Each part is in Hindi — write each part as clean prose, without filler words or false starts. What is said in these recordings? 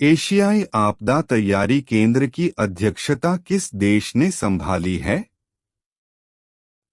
एशियाई आपदा तैयारी केंद्र की अध्यक्षता किस देश ने संभाली है?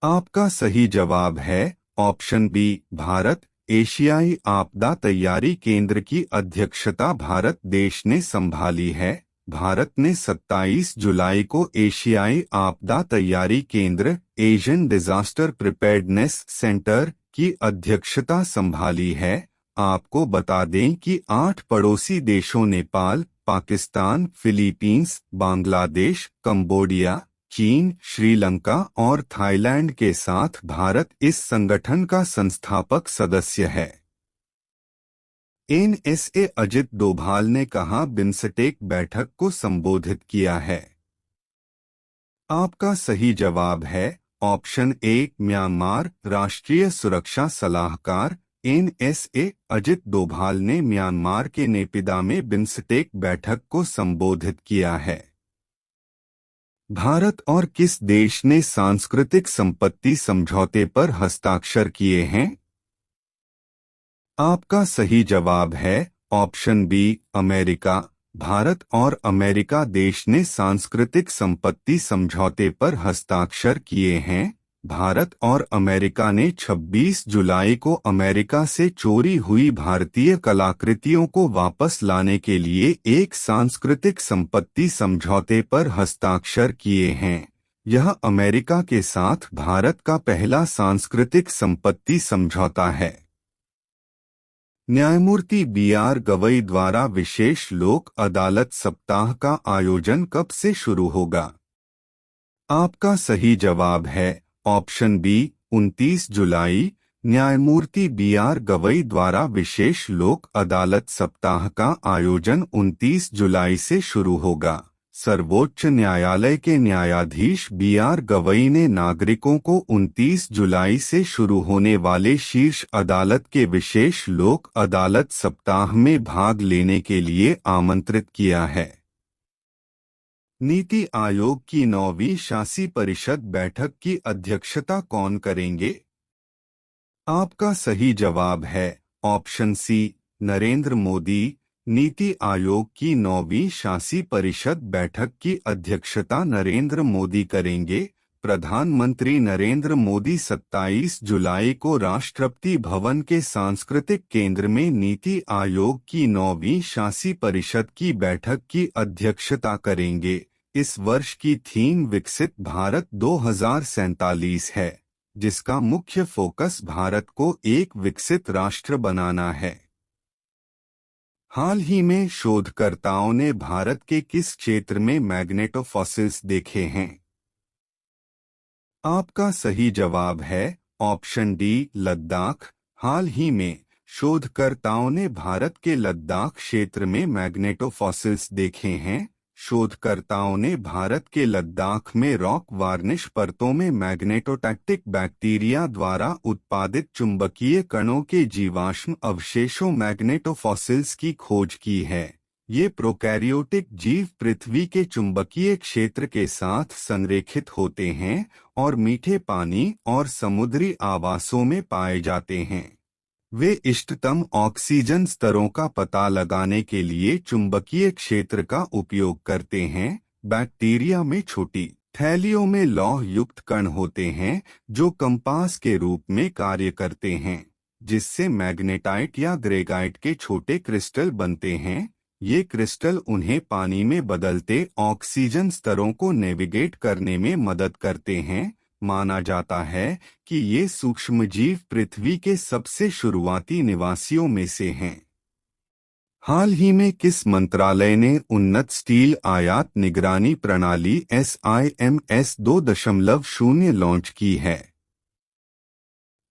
आपका सही जवाब है ऑप्शन बी भारत। एशियाई आपदा तैयारी केंद्र की अध्यक्षता भारत देश ने संभाली है। भारत ने 27 जुलाई को एशियाई आपदा तैयारी केंद्र एशियन डिजास्टर प्रिपेयर्डनेस सेंटर की अध्यक्षता संभाली है। आपको बता दें कि 8 पड़ोसी देशों नेपाल, पाकिस्तान, फिलीपींस, बांग्लादेश, कंबोडिया, चीन, श्रीलंका और थाईलैंड के साथ भारत इस संगठन का संस्थापक सदस्य है। एनएसए अजित डोभाल ने कहा बिम्स्टेक बैठक को संबोधित किया है। आपका सही जवाब है ऑप्शन ए म्यांमार। राष्ट्रीय सुरक्षा सलाहकार एनएसए अजित डोभाल ने म्यांमार के नेपिदा में बिम्स्टेक बैठक को संबोधित किया है। भारत और किस देश ने सांस्कृतिक संपत्ति समझौते पर हस्ताक्षर किए हैं? आपका सही जवाब है ऑप्शन बी अमेरिका। भारत और अमेरिका देश ने सांस्कृतिक संपत्ति समझौते पर हस्ताक्षर किए हैं। भारत और अमेरिका ने 26 जुलाई को अमेरिका से चोरी हुई भारतीय कलाकृतियों को वापस लाने के लिए एक सांस्कृतिक संपत्ति समझौते पर हस्ताक्षर किए हैं। यह अमेरिका के साथ भारत का पहला सांस्कृतिक संपत्ति समझौता है। न्यायमूर्ति बी.आर. गवई द्वारा विशेष लोक अदालत सप्ताह का आयोजन कब से शुरू होगा? आपका सही जवाब है ऑप्शन बी 29 जुलाई। न्यायमूर्ति बी.आर. गवई द्वारा विशेष लोक अदालत सप्ताह का आयोजन 29 जुलाई से शुरू होगा। सर्वोच्च न्यायालय के न्यायाधीश बी.आर. गवई ने नागरिकों को 29 जुलाई से शुरू होने वाले शीर्ष अदालत के विशेष लोक अदालत सप्ताह में भाग लेने के लिए आमंत्रित किया है। नीति आयोग की 9वीं शासी परिषद बैठक की अध्यक्षता कौन करेंगे? आपका सही जवाब है ऑप्शन सी नरेंद्र मोदी। नीति आयोग की 9वीं शासी परिषद बैठक की अध्यक्षता नरेंद्र मोदी करेंगे। प्रधानमंत्री नरेंद्र मोदी 27 जुलाई को राष्ट्रपति भवन के सांस्कृतिक केंद्र में नीति आयोग की 9वीं शासी परिषद की बैठक की अध्यक्षता करेंगे। इस वर्ष की थीम विकसित भारत 2047 है, जिसका मुख्य फोकस भारत को एक विकसित राष्ट्र बनाना है। हाल ही में शोधकर्ताओं ने भारत के किस क्षेत्र में मैग्नेटोफॉसिल्स देखे हैं? आपका सही जवाब है ऑप्शन डी लद्दाख। हाल ही में शोधकर्ताओं ने भारत के लद्दाख क्षेत्र में मैग्नेटोफॉसिल्स देखे हैं। शोधकर्ताओं ने भारत के लद्दाख में रॉक वार्निश परतों में मैग्नेटोटैक्टिक बैक्टीरिया द्वारा उत्पादित चुंबकीय कणों के जीवाश्म अवशेषों मैग्नेटोफॉसिल्स की खोज की है। ये प्रोकैरियोटिक जीव पृथ्वी के चुंबकीय क्षेत्र के साथ संरेखित होते हैं और मीठे पानी और समुद्री आवासों में पाए जाते हैं। वे इष्टतम ऑक्सीजन स्तरों का पता लगाने के लिए चुंबकीय क्षेत्र का उपयोग करते हैं। बैक्टीरिया में छोटी थैलियों में लौह युक्त कण होते हैं जो कंपास के रूप में कार्य करते हैं, जिससे मैग्नेटाइट या ग्रेगाइट के छोटे क्रिस्टल बनते हैं। ये क्रिस्टल उन्हें पानी में बदलते ऑक्सीजन स्तरों को नेविगेट करने में मदद करते हैं। माना जाता है कि ये सूक्ष्मजीव पृथ्वी के सबसे शुरुआती निवासियों में से हैं। हाल ही में किस मंत्रालय ने उन्नत स्टील आयात निगरानी प्रणाली SIMS 2.0 लॉन्च की है?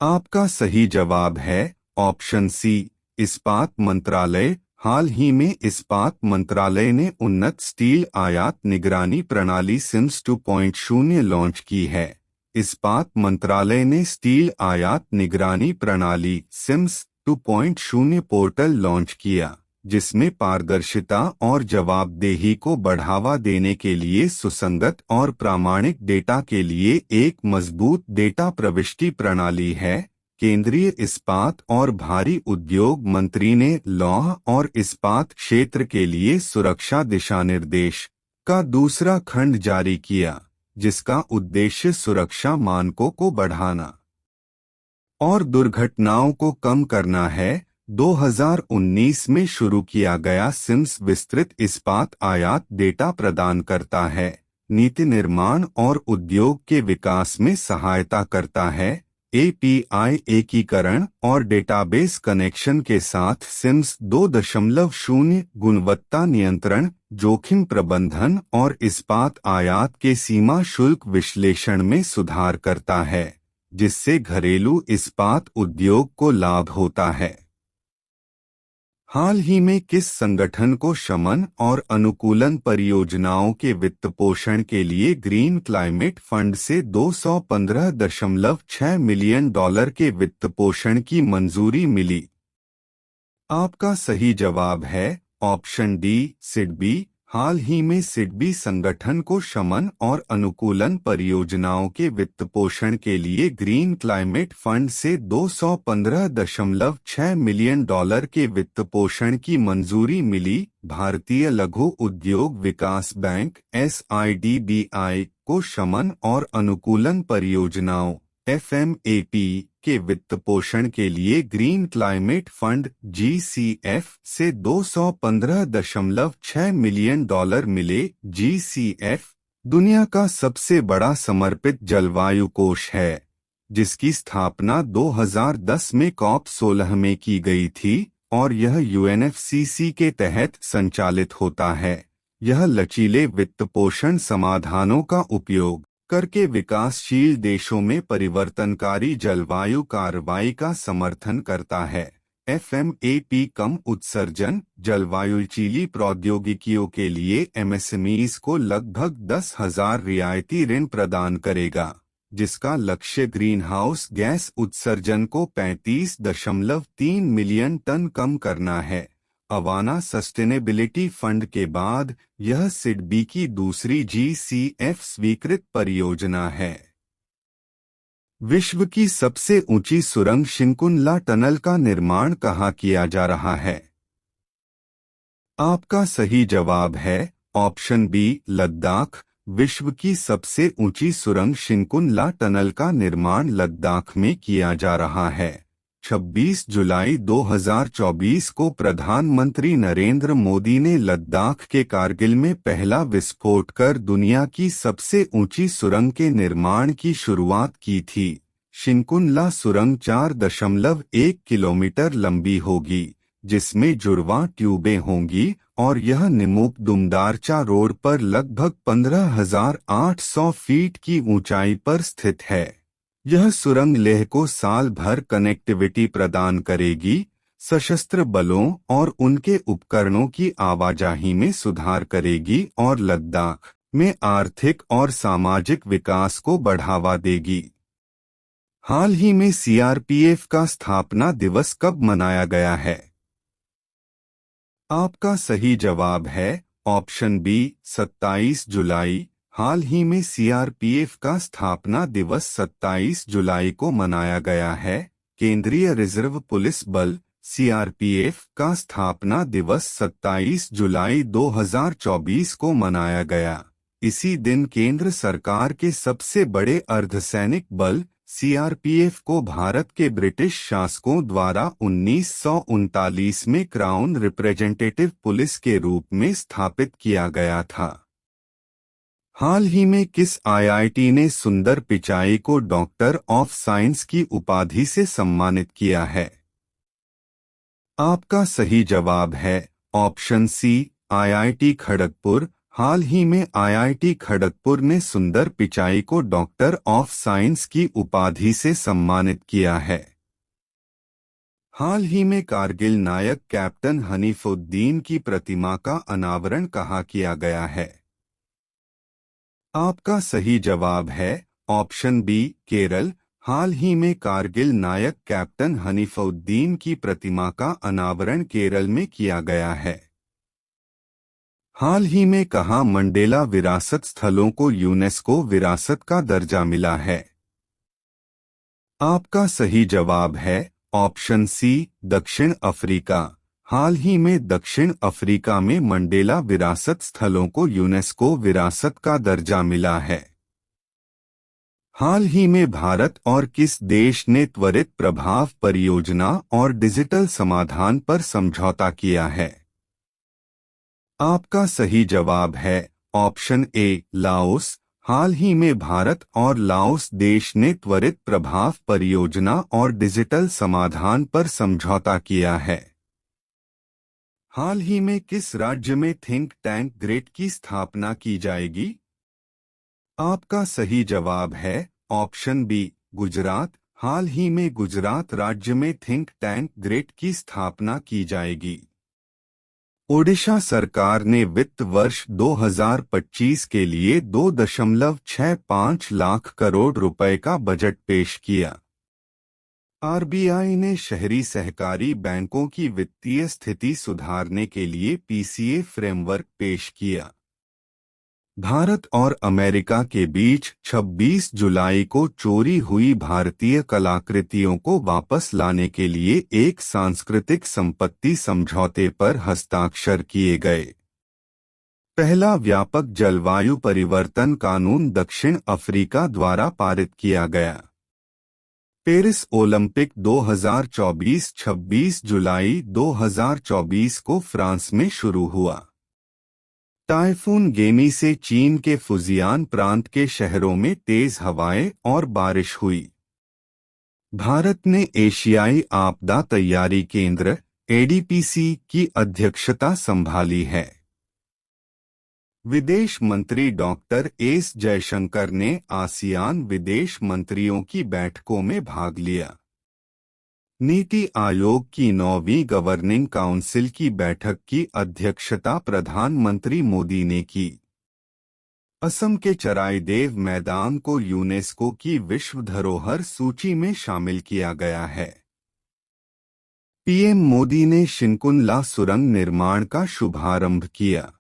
आपका सही जवाब है ऑप्शन सी इस्पात मंत्रालय। हाल ही में इस्पात मंत्रालय ने उन्नत स्टील आयात निगरानी प्रणाली SIMS 2.0 लॉन्च की है। इस्पात मंत्रालय ने स्टील आयात निगरानी प्रणाली SIMS 2.0 पोर्टल लॉन्च किया, जिसमें पारदर्शिता और जवाबदेही को बढ़ावा देने के लिए सुसंगत और प्रामाणिक डेटा के लिए एक मजबूत डेटा प्रविष्टि प्रणाली है। केंद्रीय इस्पात और भारी उद्योग मंत्री ने लौह और इस्पात क्षेत्र के लिए सुरक्षा दिशानिर्देश का दूसरा खंड जारी किया, जिसका उद्देश्य सुरक्षा मानकों को बढ़ाना और दुर्घटनाओं को कम करना है। 2019 में शुरू किया गया सिम्स विस्तृत इस्पात आयात डेटा प्रदान करता है, नीति निर्माण और उद्योग के विकास में सहायता करता है। एपीआई एकीकरण और डेटाबेस कनेक्शन के साथ सिम्स 2.0 गुणवत्ता नियंत्रण, जोखिम प्रबंधन और इस्पात आयात के सीमा शुल्क विश्लेषण में सुधार करता है, जिससे घरेलू इस्पात उद्योग को लाभ होता है। हाल ही में किस संगठन को शमन और अनुकूलन परियोजनाओं के वित्तपोषण के लिए ग्रीन क्लाइमेट फंड से $215.6 मिलियन के वित्तपोषण की मंजूरी मिली? आपका सही जवाब है ऑप्शन डी, सिडबी। हाल ही में सिडबी संगठन को शमन और अनुकूलन परियोजनाओं के वित्तपोषण के लिए ग्रीन क्लाइमेट फंड से $215.6 मिलियन के वित्तपोषण की मंजूरी मिली। भारतीय लघु उद्योग विकास बैंक (SIDBI) को शमन और अनुकूलन परियोजनाओं (FMAP) के वित्तपोषण के लिए ग्रीन क्लाइमेट फंड (GCF) से $215.6 मिलियन मिले। GCF दुनिया का सबसे बड़ा समर्पित जलवायु कोष है, जिसकी स्थापना 2010 में COP16 में की गई थी और यह UNFCCC के तहत संचालित होता है। यह लचीले वित्तपोषण समाधानों का उपयोग करके विकासशील देशों में परिवर्तनकारी जलवायु कार्रवाई का समर्थन करता है। FMAP कम उत्सर्जन जलवायुचीली प्रौद्योगिकियों के लिए MSMEs को लगभग 10,000 रियायती ऋण प्रदान करेगा, जिसका लक्ष्य ग्रीनहाउस गैस उत्सर्जन को 35.3 मिलियन टन कम करना है। अवाना सस्टेनेबिलिटी फंड के बाद यह सिडबी की दूसरी GCF स्वीकृत परियोजना है। विश्व की सबसे ऊंची सुरंग शिंकुनला टनल का निर्माण कहाँ किया जा रहा है? आपका सही जवाब है ऑप्शन बी, लद्दाख। विश्व की सबसे ऊंची सुरंग शिंकुनला टनल का निर्माण लद्दाख में किया जा रहा है। 26 जुलाई 2024 को प्रधानमंत्री नरेंद्र मोदी ने लद्दाख के कारगिल में पहला विस्फोट कर दुनिया की सबसे ऊंची सुरंग के निर्माण की शुरुआत की थी। शिंकुनला सुरंग 4.1 किलोमीटर लंबी होगी, जिसमें जुड़वां ट्यूबें होंगी और यह निमुक दुमदारचा रोड पर लगभग 15,800 फीट की ऊंचाई पर स्थित है। यह सुरंग लेह को साल भर कनेक्टिविटी प्रदान करेगी, सशस्त्र बलों और उनके उपकरणों की आवाजाही में सुधार करेगी और लद्दाख में आर्थिक और सामाजिक विकास को बढ़ावा देगी। हाल ही में CRPF का स्थापना दिवस कब मनाया गया है? आपका सही जवाब है ऑप्शन बी, 27 जुलाई। हाल ही में CRPF का स्थापना दिवस 27 जुलाई को मनाया गया है। केंद्रीय रिजर्व पुलिस बल CRPF का स्थापना दिवस 27 जुलाई 2024 को मनाया गया। इसी दिन केंद्र सरकार के सबसे बड़े अर्धसैनिक बल CRPF को भारत के ब्रिटिश शासकों द्वारा 1939 में क्राउन रिप्रेजेंटेटिव पुलिस के रूप में स्थापित किया गया था। हाल ही में किस IIT ने सुंदर पिचाई को डॉक्टर ऑफ साइंस की उपाधि से सम्मानित किया है? आपका सही जवाब है ऑप्शन सी, IIT खड़गपुर। हाल ही में IIT खड़गपुर ने सुंदर पिचाई को डॉक्टर ऑफ साइंस की उपाधि से सम्मानित किया है। हाल ही में कारगिल नायक कैप्टन हनीफुद्दीन की प्रतिमा का अनावरण कहाँ किया गया है? आपका सही जवाब है ऑप्शन बी, केरल। हाल ही में कारगिल नायक कैप्टन हनीफुद्दीन की प्रतिमा का अनावरण केरल में किया गया है। हाल ही में कहाँ मंडेला विरासत स्थलों को यूनेस्को विरासत का दर्जा मिला है? आपका सही जवाब है ऑप्शन सी, दक्षिण अफ्रीका। हाल ही में दक्षिण अफ्रीका में मंडेला विरासत स्थलों को यूनेस्को विरासत का दर्जा मिला है। हाल ही में भारत और किस देश ने त्वरित प्रभाव परियोजना और डिजिटल समाधान पर समझौता किया है? आपका सही जवाब है ऑप्शन ए, लाओस। हाल ही में भारत और लाओस देश ने त्वरित प्रभाव परियोजना और डिजिटल समाधान पर समझौता किया है। हाल ही में किस राज्य में थिंक टैंक ग्रेट की स्थापना की जाएगी? आपका सही जवाब है ऑप्शन बी, गुजरात। हाल ही में गुजरात राज्य में थिंक टैंक ग्रेट की स्थापना की जाएगी। ओडिशा सरकार ने वित्त वर्ष 2025 के लिए 2.65 लाख करोड़ रुपए का बजट पेश किया। आरबीआई ने शहरी सहकारी बैंकों की वित्तीय स्थिति सुधारने के लिए पीसीए फ्रेमवर्क पेश किया। भारत और अमेरिका के बीच 26 जुलाई को चोरी हुई भारतीय कलाकृतियों को वापस लाने के लिए एक सांस्कृतिक संपत्ति समझौते पर हस्ताक्षर किए गए। पहला व्यापक जलवायु परिवर्तन कानून दक्षिण अफ्रीका द्वारा पारित किया गया। पेरिस ओलंपिक 2024 26 जुलाई 2024 को फ्रांस में शुरू हुआ। टाइफून गेनी से चीन के फुजियान प्रांत के शहरों में तेज हवाएं और बारिश हुई। भारत ने एशियाई आपदा तैयारी केंद्र एडीपीसी की अध्यक्षता संभाली है। विदेश मंत्री डॉक्टर एस जयशंकर ने आसियान विदेश मंत्रियों की बैठकों में भाग लिया। नीति आयोग की 9वीं गवर्निंग काउंसिल की बैठक की अध्यक्षता प्रधानमंत्री मोदी ने की। असम के चराईदेव मैदान को यूनेस्को की विश्व धरोहर सूची में शामिल किया गया है। पीएम मोदी ने शिनकुनला सुरंग निर्माण का शुभारंभ किया।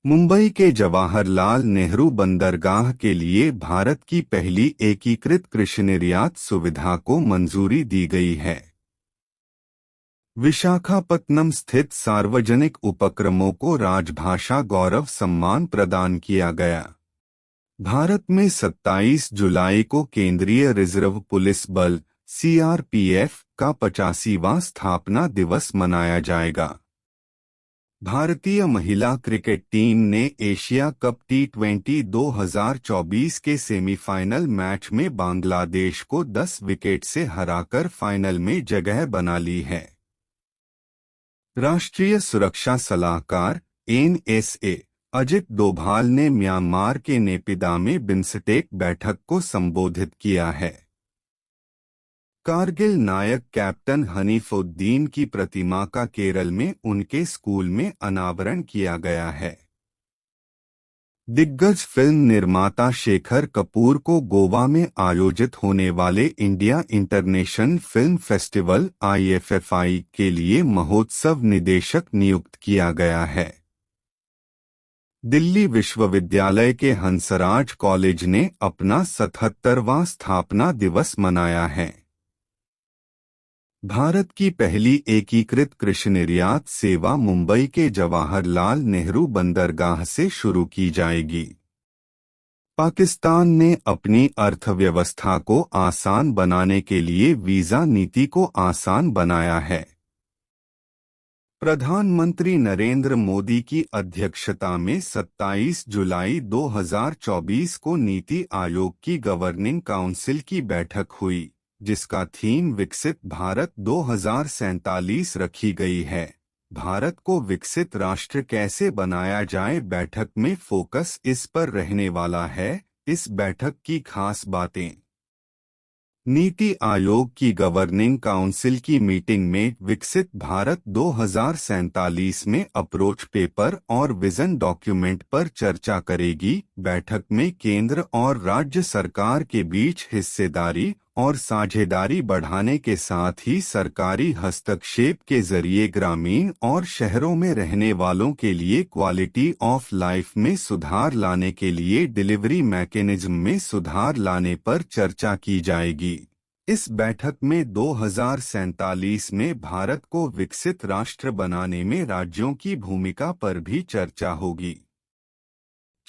मुंबई के जवाहरलाल नेहरू बंदरगाह के लिए भारत की पहली एकीकृत कृषि निर्यात सुविधा को मंजूरी दी गई है। विशाखापत्तनम स्थित सार्वजनिक उपक्रमों को राजभाषा गौरव सम्मान प्रदान किया गया। भारत में 27 जुलाई को केंद्रीय रिजर्व पुलिस बल सीआरपीएफ का 85वां स्थापना दिवस मनाया जाएगा। भारतीय महिला क्रिकेट टीम ने एशिया कप टी20 2024 के सेमीफाइनल मैच में बांग्लादेश को 10 विकेट से हराकर फाइनल में जगह बना ली है। राष्ट्रीय सुरक्षा सलाहकार एनएसए अजित डोभाल ने म्यांमार के नेपिदा में बिम्स्टेक बैठक को संबोधित किया है। कारगिल नायक कैप्टन हनीफुद्दीन की प्रतिमा का केरल में उनके स्कूल में अनावरण किया गया है। दिग्गज फिल्म निर्माता शेखर कपूर को गोवा में आयोजित होने वाले India international film festival IFFI के लिए महोत्सव निदेशक नियुक्त किया गया है। दिल्ली विश्वविद्यालय के हंसराज कॉलेज ने अपना 77वां स्थापना दिवस मनाया है। भारत की पहली एकीकृत कृषि निर्यात सेवा मुंबई के जवाहरलाल नेहरू बंदरगाह से शुरू की जाएगी। पाकिस्तान ने अपनी अर्थव्यवस्था को आसान बनाने के लिए वीजा नीति को आसान बनाया है। प्रधानमंत्री नरेंद्र मोदी की अध्यक्षता में 27 जुलाई 2024 को नीति आयोग की गवर्निंग काउंसिल की बैठक हुई, जिसका थीम विकसित भारत 2047 रखी गई है। भारत को विकसित राष्ट्र कैसे बनाया जाए, बैठक में फोकस इस पर रहने वाला है। इस बैठक की खास बातें। नीति आयोग की गवर्निंग काउंसिल की मीटिंग में विकसित भारत 2047 में अप्रोच पेपर और विजन डॉक्यूमेंट पर चर्चा करेगी। बैठक में केंद्र और राज्य सरकार के बीच हिस्सेदारी और साझेदारी बढ़ाने के साथ ही सरकारी हस्तक्षेप के जरिए ग्रामीण और शहरों में रहने वालों के लिए क्वालिटी ऑफ लाइफ में सुधार लाने के लिए डिलीवरी मैकेनिज्म में सुधार लाने पर चर्चा की जाएगी। इस बैठक में 2047 में भारत को विकसित राष्ट्र बनाने में राज्यों की भूमिका पर भी चर्चा होगी।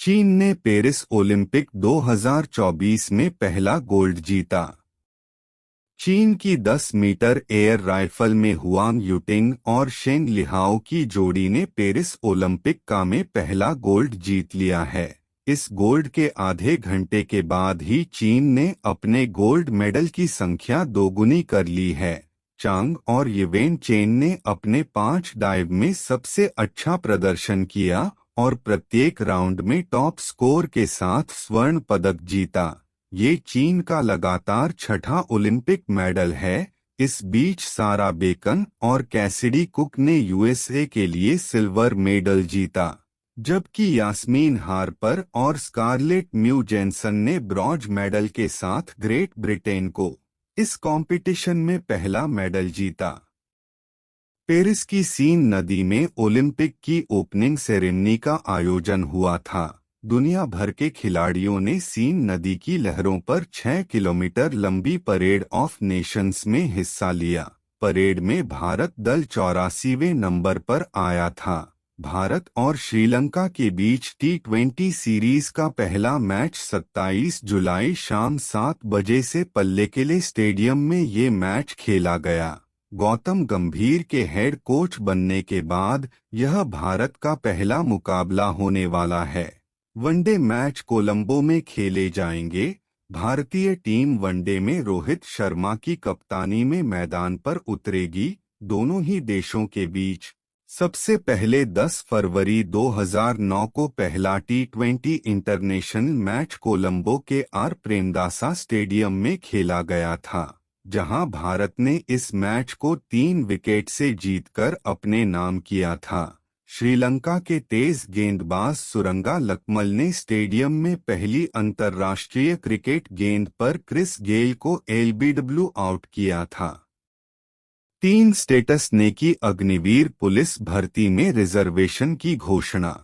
चीन ने पेरिस ओलंपिक 2024 में पहला गोल्ड जीता। चीन की 10 मीटर एयर राइफल में हुआंग युटिंग और शेंग लिहाओ की जोड़ी ने पेरिस ओलंपिक का में पहला गोल्ड जीत लिया है। इस गोल्ड के आधे घंटे के बाद ही चीन ने अपने गोल्ड मेडल की संख्या दोगुनी कर ली है। चांग और येवेन चेन ने अपने 5 डाइव में सबसे अच्छा प्रदर्शन किया और प्रत्येक राउंड में टॉप स्कोर के साथ स्वर्ण पदक जीता। ये चीन का लगातार छठा ओलंपिक मेडल है। इस बीच सारा बेकन और कैसिडी कुक ने यूएसए के लिए सिल्वर मेडल जीता, जबकि यास्मीन हार्पर और स्कारलेट म्यू जेनसन ने ब्रॉन्ज मेडल के साथ ग्रेट ब्रिटेन को इस कंपटीशन में पहला मेडल जीता। पेरिस की सीन नदी में ओलंपिक की ओपनिंग सेरेमनी का आयोजन हुआ था। दुनिया भर के खिलाड़ियों ने सीन नदी की लहरों पर 6 किलोमीटर लंबी परेड ऑफ नेशंस में हिस्सा लिया। परेड में भारत दल 84वें नंबर पर आया था। भारत और श्रीलंका के बीच T20 सीरीज का पहला मैच 27 जुलाई शाम 7 बजे से पल्लेकेले स्टेडियम में ये मैच खेला गया। गौतम गंभीर के हेड कोच बनने के बाद यह भारत का पहला मुकाबला होने वाला है। वनडे मैच कोलंबो में खेले जाएंगे। भारतीय टीम वनडे में रोहित शर्मा की कप्तानी में मैदान पर उतरेगी। दोनों ही देशों के बीच सबसे पहले 10 फरवरी 2009 को पहला T20 इंटरनेशनल मैच कोलंबो के आर प्रेमदासा स्टेडियम में खेला गया था, जहां भारत ने इस मैच को 3 विकेट से जीतकर अपने नाम किया था। श्रीलंका के तेज गेंदबाज सुरंगा लकमल ने स्टेडियम में पहली अंतर्राष्ट्रीय क्रिकेट गेंद पर क्रिस गेल को LBW आउट किया था। 3 स्टेटस ने की अग्निवीर पुलिस भर्ती में रिजर्वेशन की घोषणा।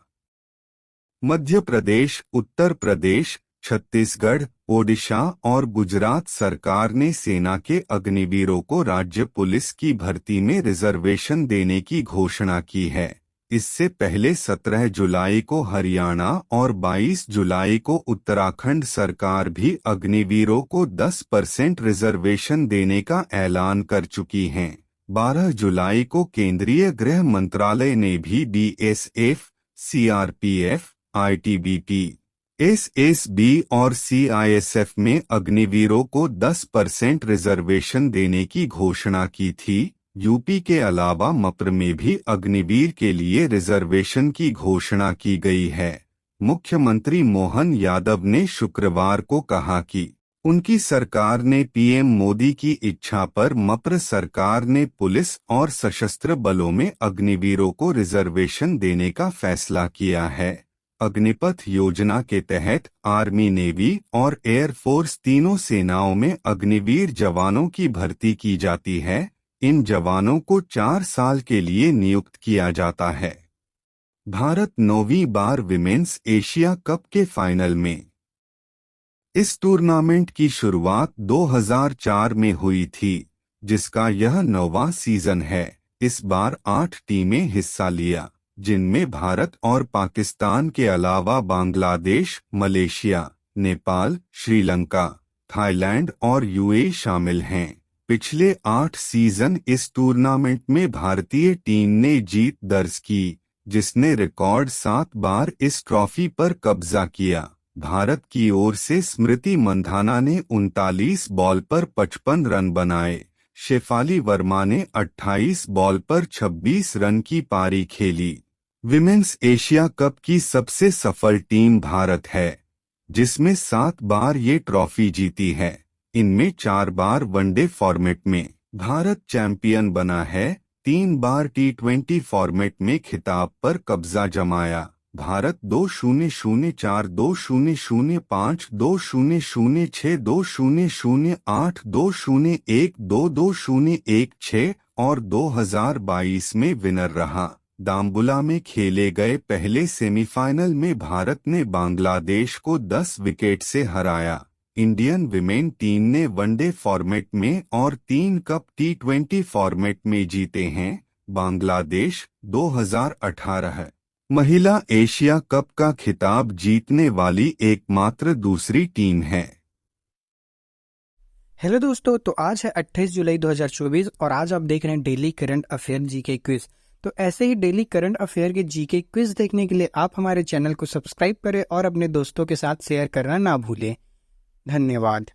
मध्य प्रदेश, उत्तर प्रदेश, छत्तीसगढ़, ओडिशा और गुजरात सरकार ने सेना के अग्निवीरों को राज्य पुलिस की भर्ती में रिजर्वेशन देने की घोषणा की है। इससे पहले 17 जुलाई को हरियाणा और 22 जुलाई को उत्तराखंड सरकार भी अग्निवीरों को 10% रिजर्वेशन देने का ऐलान कर चुकी हैं। 12 जुलाई को केंद्रीय गृह मंत्रालय ने भी BSF, CRPF, ITBP, SSB और CISF में अग्निवीरों को 10% रिजर्वेशन देने की घोषणा की थी। यूपी के अलावा मप्र में भी अग्निवीर के लिए रिजर्वेशन की घोषणा की गई है। मुख्यमंत्री मोहन यादव ने शुक्रवार को कहा कि उनकी सरकार ने PM मोदी की इच्छा पर मप्र सरकार ने पुलिस और सशस्त्र बलों में अग्निवीरों को रिजर्वेशन देने का फैसला किया है। अग्निपथ योजना के तहत आर्मी, नेवी और एयरफोर्स तीनों सेनाओं में अग्निवीर जवानों की भर्ती की जाती है। इन जवानों को 4 साल के लिए नियुक्त किया जाता है। भारत 9वीं बार विमेंस एशिया कप के फाइनल में। इस टूर्नामेंट की शुरुआत 2004 में हुई थी, जिसका यह 9वां सीजन है। इस बार 8 टीमें हिस्सा लिया, जिनमें भारत और पाकिस्तान के अलावा बांग्लादेश, मलेशिया, नेपाल, श्रीलंका, थाईलैंड और UAE शामिल हैं। पिछले 8 सीजन इस टूर्नामेंट में भारतीय टीम ने जीत दर्ज की, जिसने रिकॉर्ड 7 बार इस ट्रॉफी पर कब्जा किया। भारत की ओर से स्मृति मंधाना ने 39 बॉल पर 55 रन बनाए। शेफाली वर्मा ने 28 बॉल पर 26 रन की पारी खेली। विमेंस एशिया कप की सबसे सफल टीम भारत है, जिसमें 7 बार ये ट्रॉफी जीती है। इनमें 4 बार वनडे फॉर्मेट में भारत चैंपियन बना है। 3 बार T20 फॉर्मेट में खिताब पर कब्जा जमाया। भारत 2-0-0-4, 2-0-0-5, 2-0-0-6, 2-0-0-8, 2-0-1, 2-2-0-1-6 और 2022 में विनर रहा। दाम्बुला में खेले गए पहले सेमीफाइनल में भारत ने बांग्लादेश को 10 विकेट से हराया। इंडियन विमेन टीम ने वनडे फॉर्मेट में और 3 कप T20 फॉर्मेट में जीते हैं। बांग्लादेश 2018 महिला एशिया कप का खिताब जीतने वाली एकमात्र दूसरी टीम है। हेलो दोस्तों, तो आज है 28 जुलाई 2024 और आज आप देख रहे हैं daily current affair GK quiz. तो ऐसे ही डेली करंट अफेयर के जीके क्विज देखने के लिए आप हमारे चैनल को सब्सक्राइब करें और अपने दोस्तों के साथ शेयर करना ना भूलें। धन्यवाद।